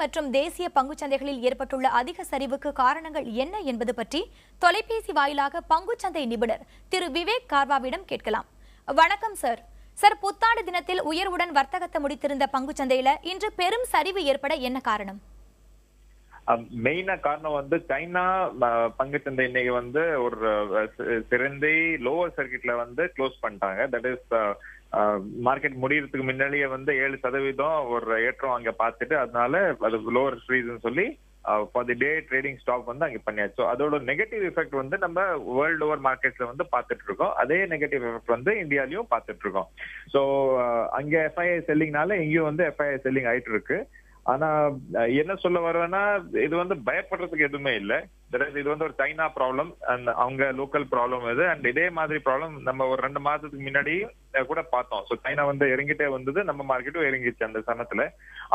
மற்றும் தேசிய பங்குச்சந்தைகளில் ஏற்பட்டுள்ள அதிக சரிவுக்கு காரணங்கள் என்ன என்பது பற்றி தொலைபேசி வாயிலாக பங்குச்சந்தை நிபுணர் திரு விவேக் கார்வாவிடம் கேட்கலாம். வணக்கம் சார். சார், புத்தாண்டு தினத்தில் உயர்வுடன் வர்த்தகத்தை முடித்திருந்த பங்குச்சந்தையில இன்று பெரும் சரிவு ஏற்பட என்ன காரணம்? மெயினா காரணம் சைனா பங்குச்சந்தை இன்னைக்கு ஒரு சிறந்தை லோவர் சர்க்கிட்ல க்ளோஸ் பண்ணிட்டாங்க. தட் இஸ் மார்க்கெட் முடியறதுக்கு முன்னாடியே 7% ஒரு ஏற்றம் அங்க பார்த்துட்டு, அதனால அது லோவர் ரீசன் சொல்லி for the day trading stop அங்க பண்ணியாச்சு. அதோட நெகட்டிவ் எஃபெக்ட் நம்ம வேர்ல்டு ஓவர் மார்க்கெட்ஸ்ல பார்த்துட்டு இருக்கோம். அதே நெகட்டிவ் எஃபெக்ட் இந்தியாலையும் பார்த்துட்டு இருக்கோம். ஸோ அங்க எஃப்ஐஐ செல்லிங்னால இங்கேயும் எஃப்ஐஐ செல்லிங் ஆயிட்டு இருக்கு. ஆனா என்ன சொல்ல வருவேன்னா, இது பயப்படுறதுக்கு எதுவுமே இல்லை. இது ஒரு சைனா ப்ராப்ளம் அண்ட் அவங்க லோக்கல் ப்ராப்ளம் இது. அண்ட் இதே மாதிரி ப்ராப்ளம் நம்ம ஒரு 2 மாதத்துக்கு முன்னாடி கூட பார்த்தோம். ஸோ சைனா இறங்கிட்டே வந்தது, நம்ம மார்க்கெட்டும் இறங்கிச்சு அந்த சமயத்துல.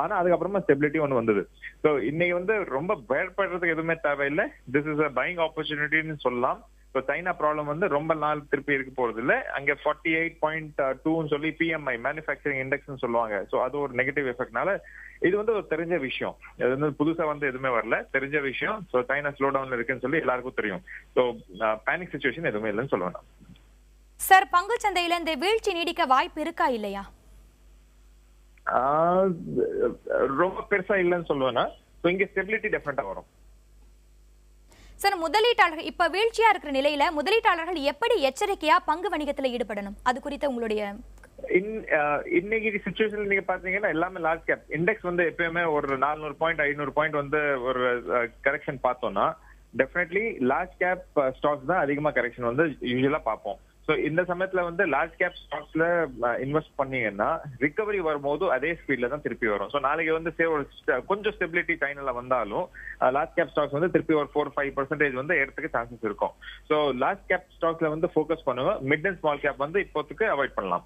ஆனா அதுக்கப்புறமா ஸ்டெபிலிட்டி வந்தது. ஸோ இன்னைக்கு ரொம்ப பயப்படுறதுக்கு எதுவுமே தேவையில்லை. திஸ் இஸ் அ பையிங் ஆப்பர்ச்சுனிட்டின்னு சொல்லலாம். இப்போ சைனா ப்ராப்ளம் ரொம்ப நாள் திருப்பி இருக்க போறது இல்லை. அங்க 48.2 சொல்லி பிஎம்ஐ மேனுஃபேக்சரிங் இண்டெக்ஸ் சொல்லுவாங்க. ஸோ அது ஒரு நெகட்டிவ் எஃபெக்ட்னால இது ஒரு தெரிஞ்ச விஷயம். இது புதுசா எதுவுமே வரல, தெரிஞ்ச விஷயம். ஸோ சைனா ஸ்லோ டவுன்ல இருக்குன்னு சொல்லி எல்லாருக்கும் தெரியும். ஸோ பேனிக் சிச்சுவேஷன் எதுவுமே இல்லைன்னு சொல்ல வேண்டாம். சார், பங்குச்சந்தையில இந்த வீழ்ச்சி நீடிக்க வாய்ப்பு இருக்கா இல்லையா? ரொம்ப பெருசா இல்லைன்னு சொல்லுவேன்னா, இங்க ஸ்டெபிலிட்டி டெஃபினட்டா வரும். சார், முதலீட்டாளர்கள் இப்ப வீழ்ச்சியா இருக்கிற நிலையில முதலீட்டாளர்கள் எப்படி எச்சரிக்கையா பங்கு வணிகத்துல ஈடுபடணும், அது குறித்த உங்களுடைய இன்னைக்கு சிச்சுவேஷன் நீங்க பாத்தீங்கன்னா எல்லாமே லார்ஜ் கேப் இண்டெக்ஸ் எப்பயுமே ஒரு 400 பாயிண்ட் 500 பாயிண்ட் ஒரு கரெக்ஷன் பார்த்தோம்னா, டெஃபினெட்லி லார்ஜ் கேப் ஸ்டாக்ஸ் தான் அதிகமா கரெக்ஷன் யூஸ்வலா பார்ப்போம். ஸோ இந்த சமயத்துல லார்ஜ் கேப் ஸ்டாக்ஸ்ல இன்வெஸ்ட் பண்ணீங்கன்னா ரிகவரி வரும்போது அதே ஸ்பீட்ல தான் திருப்பி வரும். ஸோ நாளைக்கு கொஞ்சம் ஸ்டெபிலிட்டி சைனால வந்தாலும் லார்ஜ் கேப் ஸ்டாக்ஸ் திருப்பி ஒரு 4-5% ஏறதுக்கு சான்சஸ் இருக்கும். ஸோ லார்ஜ் கேப் ஸ்டாக்ஸ்ல ஃபோக்கஸ் பண்ணுவோம். மிட் அண்ட் ஸ்மால் கேப் இப்போதுக்கு அவாய்ட் பண்ணலாம்.